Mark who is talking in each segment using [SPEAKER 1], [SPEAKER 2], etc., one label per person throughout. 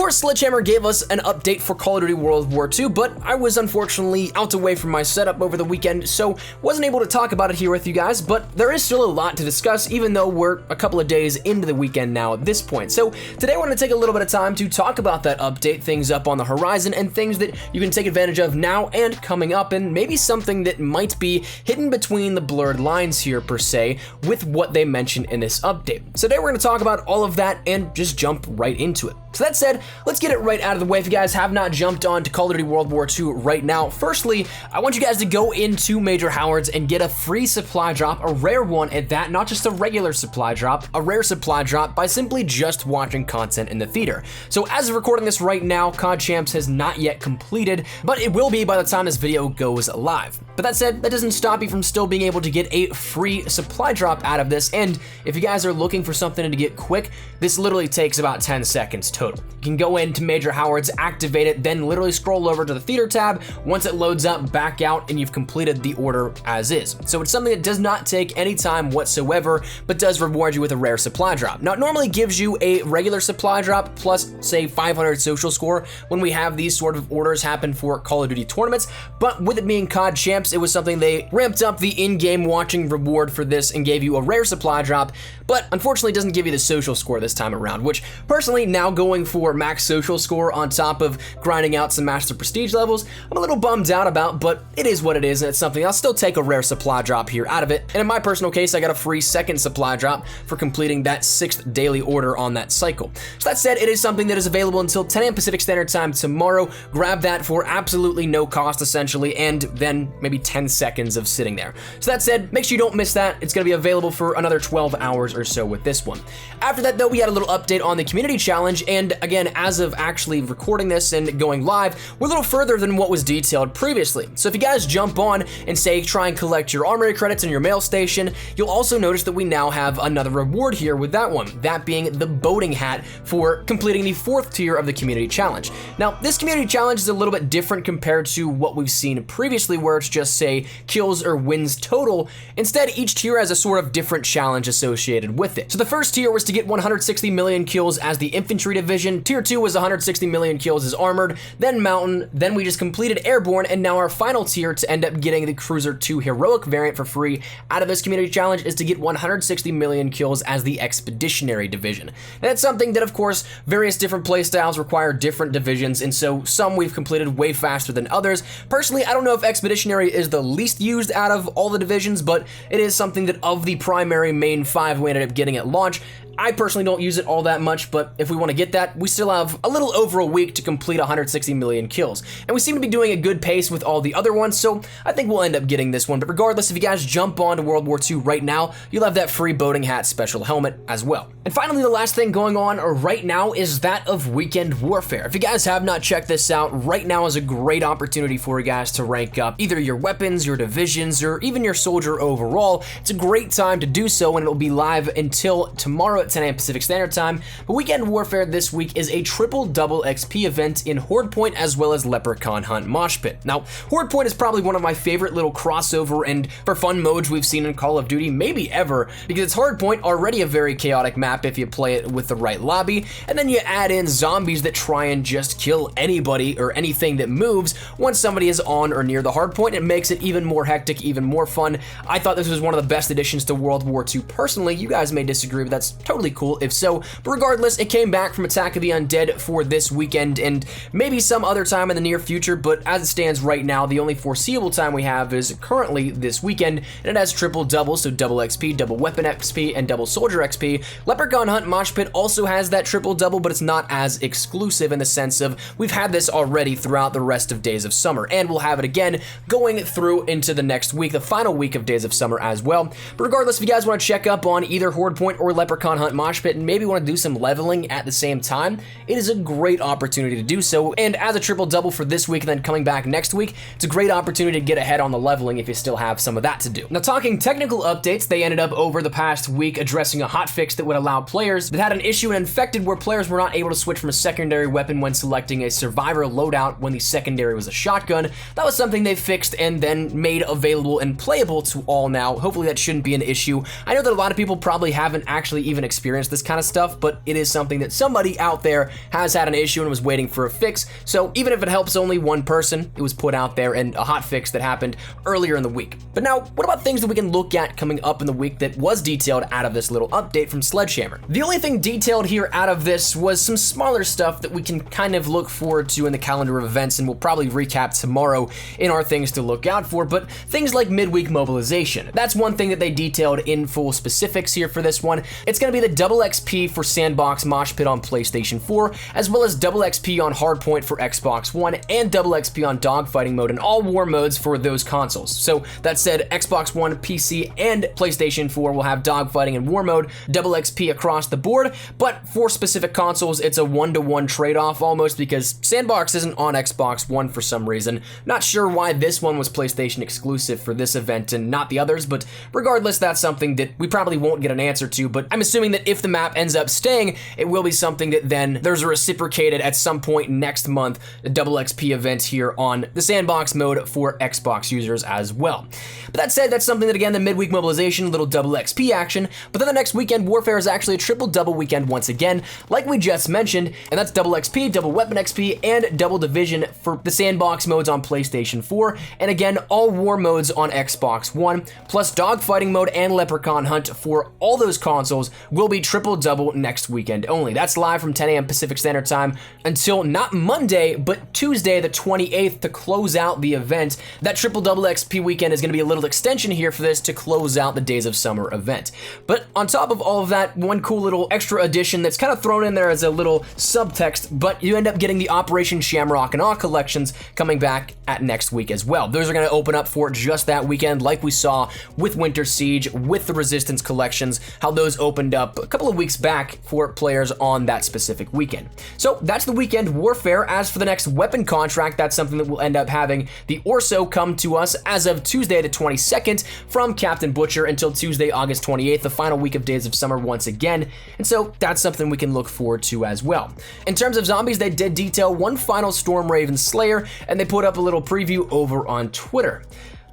[SPEAKER 1] course, Sledgehammer gave us an update for Call of Duty World War II, but I was unfortunately out away from my setup over the weekend, so wasn't able to talk about it here with you guys, but there is still a lot to discuss, even though we're a couple of days into the weekend now at this point. So today we're going to take a little bit of time to talk about that update, things up on the horizon, and things that you can take advantage of now and coming up, and maybe something that might be hidden between the blurred lines here, per se, with what they mentioned in this update. So today we're going to talk about all of that and just jump right into it. So that said, let's get it right out of the way. If you guys have not jumped on to Call of Duty World War II right now, firstly, I want you guys to go into Major Howard's and get a free supply drop, a rare one at that, not just a regular supply drop, a rare supply drop by simply just watching content in the theater. So as of recording this right now, COD Champs has not yet completed, but it will be by the time this video goes live. But that said, that doesn't stop you from still being able to get a free supply drop out of this, and if you guys are looking for something to get quick, this literally takes about 10 seconds total. You can go into Major Howard's, activate it, then literally scroll over to the theater tab. Once it loads up, back out, and you've completed the order as is. So it's something that does not take any time whatsoever, but does reward you with a rare supply drop. Now, it normally gives you a regular supply drop plus, say, 500 social score when we have these sort of orders happen for Call of Duty tournaments, but with it being COD Champs, it was something they ramped up the in-game watching reward for this and gave you a rare supply drop, but unfortunately doesn't give you the social score this time around, which personally, now going for max social score on top of grinding out some master prestige levels, I'm a little bummed out about, but it is what it is, and it's something I'll still take a rare supply drop here out of it. And in my personal case, I got a free second supply drop for completing that 6th daily order on that cycle. So that said, it is something that is available until 10 a.m. Pacific Standard Time tomorrow. Grab that for absolutely no cost, essentially, and then maybe 10 seconds of sitting there. So that said, make sure you don't miss that. It's going to be available for another 12 hours or so with this one. After that, though, we had a little update on the community challenge, and again, as of actually recording this and going live, we're a little further than what was detailed previously. So if you guys jump on and say try and collect your armory credits in your mail station, you'll also notice that we now have another reward here with that one, that being the boating hat for completing the 4th tier of the community challenge. Now, this community challenge is a little bit different compared to what we've seen previously, where it's just, say, kills or wins total. Instead, each tier has a sort of different challenge associated with it. So the first tier was to get 160 million kills as the infantry division, tier 2 was 160 million kills as armored, then mountain, then we just completed airborne, and now our final tier to end up getting the cruiser 2 heroic variant for free out of this community challenge is to get 160 million kills as the expeditionary division. And that's something that, of course, various different playstyles require different divisions, and so some we've completed way faster than others. Personally, I don't know if expeditionary is the least used out of all the divisions, but it is something that of the primary main 5 we ended up getting at launch, I personally don't use it all that much, but if we want to get that, we still have a little over a week to complete 160 million kills. And we seem to be doing a good pace with all the other ones, so I think we'll end up getting this one. But regardless, if you guys jump on to World War II right now, you'll have that free boating hat special helmet as well. And finally, the last thing going on right now is that of weekend warfare. If you guys have not checked this out, right now is a great opportunity for you guys to rank up either your weapons, your divisions, or even your soldier overall. It's a great time to do so, and it'll be live until tomorrow at 10 a.m. Pacific Standard Time. But Weekend Warfare this week is a triple-double XP event in Horde Point as well as Leprechaun Hunt Mosh Pit. Now, Horde Point is probably one of my favorite little crossover and for fun modes we've seen in Call of Duty, maybe ever, because it's Horde Point, already a very chaotic map if you play it with the right lobby, and then you add in zombies that try and just kill anybody or anything that moves. Once somebody is on or near the hard point, it makes it even more hectic, even more fun. I thought this was one of the best additions to World War II personally. You guys may disagree, but that's totally cool if so. But regardless, it came back from Attack of the Undead for this weekend and maybe some other time in the near future, but as it stands right now, the only foreseeable time we have is currently this weekend, and it has triple doubles, so double XP, double weapon XP, and double soldier XP. Leprechaun Hunt Mosh Pit also has that triple double, but it's not as exclusive in the sense of we've had this already throughout the rest of Days of Summer, and we'll have it again going through into the next week, the final week of Days of Summer as well. But regardless, if you guys want to check up on either Horde Point or Leprechaun Hunt Mosh Pit and maybe want to do some leveling at the same time, it is a great opportunity to do so. And as a triple double for this week and then coming back next week, it's a great opportunity to get ahead on the leveling if you still have some of that to do. Now, talking technical updates, they ended up over the past week addressing a hotfix that would allow players that had an issue in Infected where players were not able to switch from a secondary weapon when selecting a survivor loadout when the secondary was a shotgun. That was something they fixed and then made available and playable to all now. Hopefully that shouldn't be an issue. I know that a lot of people probably haven't actually even experienced this kind of stuff, but it is something that somebody out there has had an issue and was waiting for a fix. So even if it helps only one person, it was put out there and a hot fix that happened earlier in the week. But now, what about things that we can look at coming up in the week that was detailed out of this little update from Sledgehammer? The only thing detailed here out of this was some smaller stuff that we can kind of look forward to in the calendar of events, and we'll probably recap tomorrow in our things to look out for, but things like midweek mobilization. That's one thing that they detailed in full specifics here for this one. It's going to be the double XP for Sandbox Mosh Pit on PlayStation 4, as well as double XP on Hardpoint for Xbox One, and double XP on Dogfighting mode in all war modes for those consoles. So that said, Xbox One, PC, and PlayStation 4 will have Dogfighting and War mode, double XP across the board, but for specific consoles, it's a one-to-one trade-off almost, because Sandbox isn't on Xbox One for some reason. Not sure why this one was PlayStation exclusive for this event and not the others, but regardless, that's something that we probably won't get an answer to, but I'm assuming that if the map ends up staying, it will be something that then there's a reciprocated at some point next month, a double XP event here on the Sandbox mode for Xbox users as well. But that said, that's something that, again, the midweek mobilization, little double XP action, but then the next weekend Warfare is actually a triple double weekend once again, like we just mentioned, and that's double XP, double weapon XP, and double division for the Sandbox modes on PlayStation 4, and again, all war modes on Xbox One, plus dogfighting mode and leprechaun hunt for all those consoles will be triple double next weekend only. That's live from 10 a.m. Pacific Standard Time until not Monday, but Tuesday the 28th to close out the event. That triple double XP weekend is going to be a little extension here for this to close out the Days of Summer event. But on top of all of that, one cool little extra addition that's kind of thrown in there as a little subtext, but you end up getting the Operation Shamrock and Awe collections coming back at next week as well. Those are going to open up for just that weekend, like we saw with Winter Siege, with the Resistance collections, how those opened up a couple of weeks back for players on that specific weekend. So that's the weekend Warfare. As for the next weapon contract, that's something that we'll end up having the Orso come to us as of Tuesday the 22nd from Captain Butcher until Tuesday, August 28th, the final week of Days of Summer once again. And so that's something we can look forward to as well. In terms of zombies, they did detail one final Storm Raven Slayer, and they put up a little preview over on Twitter.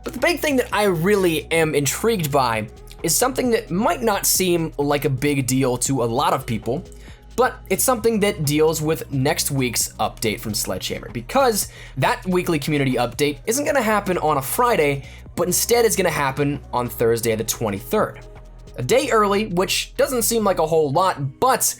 [SPEAKER 1] But the big thing that I really am intrigued by is something that might not seem like a big deal to a lot of people, but it's something that deals with next week's update from Sledgehammer, because that weekly community update isn't going to happen on a Friday, but instead it's going to happen on Thursday the 23rd. A day early, which doesn't seem like a whole lot, but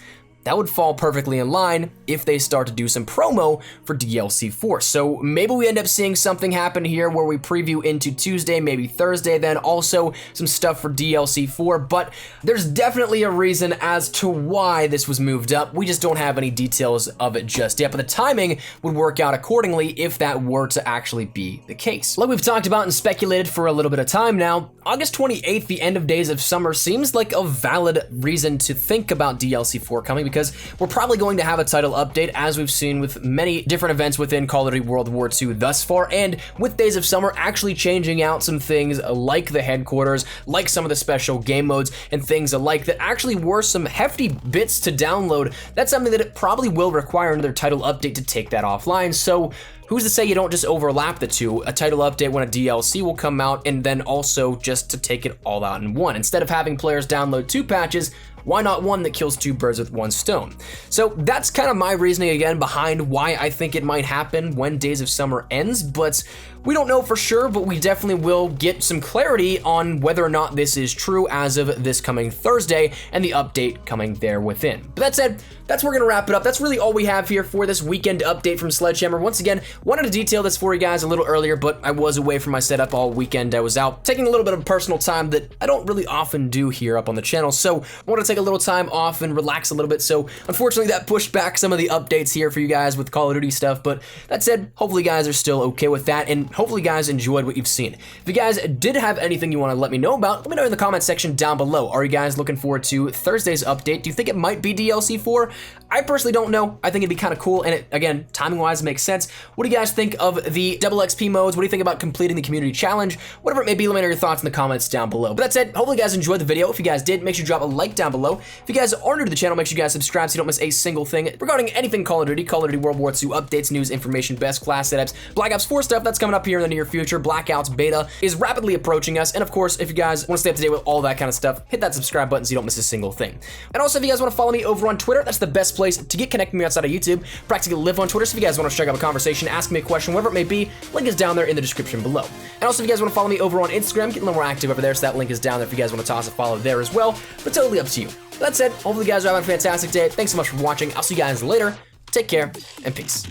[SPEAKER 1] that would fall perfectly in line if they start to do some promo for DLC 4. So maybe we end up seeing something happen here where we preview into Tuesday, maybe Thursday, then also some stuff for DLC 4, but there's definitely a reason as to why this was moved up. We just don't have any details of it just yet, but the timing would work out accordingly if that were to actually be the case. Like we've talked about and speculated for a little bit of time now, August 28th, the end of Days of Summer, seems like a valid reason to think about DLC 4 coming, because we're probably going to have a title update, as we've seen with many different events within Call of Duty World War II thus far, and with Days of Summer actually changing out some things like the headquarters, like some of the special game modes, and things alike that actually were some hefty bits to download. That's something that it probably will require another title update to take that offline, so who's to say you don't just overlap the two? A title update when a DLC will come out, and then also just to take it all out in one. Instead of having players download 2 patches, why not one that kills 2 birds with 1 stone? So that's kind of my reasoning again behind why I think it might happen when Days of Summer ends, but we don't know for sure, but we definitely will get some clarity on whether or not this is true as of this coming Thursday and the update coming there within. But that said, that's where we're gonna wrap it up. That's really all we have here for this weekend update from Sledgehammer. Once again, wanted to detail this for you guys a little earlier, but I was away from my setup all weekend. I was out taking a little bit of personal time that I don't really often do here up on the channel, so I wanted to take a little time off and relax a little bit. So unfortunately, that pushed back some of the updates here for you guys with Call of Duty stuff, but that said, hopefully you guys are still okay with that, and hopefully you guys enjoyed what you've seen. If you guys did have anything you want to let me know about, let me know in the comment section down below. Are you guys looking forward to Thursday's update? Do you think it might be DLC 4? I personally don't know. I think it'd be kind of cool, and it, again, timing-wise makes sense. What do you guys think of the double XP modes? What do you think about completing the community challenge? Whatever it may be, let me know your thoughts in the comments down below. But that said, hopefully you guys enjoyed the video. If you guys did, make sure you drop a like down below. If you guys are new to the channel, make sure you guys subscribe so you don't miss a single thing regarding anything Call of Duty World War II updates, news, information, best class setups, Black Ops 4 stuff that's coming up up here in the near future. Blackouts beta is rapidly approaching us. And of course, if you guys want to stay up to date with all that kind of stuff, hit that subscribe button so you don't miss a single thing. And also, if you guys want to follow me over on Twitter, that's the best place to get connected with me outside of YouTube. Practically live on Twitter, so if you guys want to strike up a conversation, ask me a question, whatever it may be, link is down there in the description below. And also, if you guys want to follow me over on Instagram, get a little more active over there, so that link is down there if you guys want to toss a follow there as well. But totally up to you. That said, hopefully you guys are having a fantastic day. Thanks so much for watching. I'll see you guys later. Take care, and peace.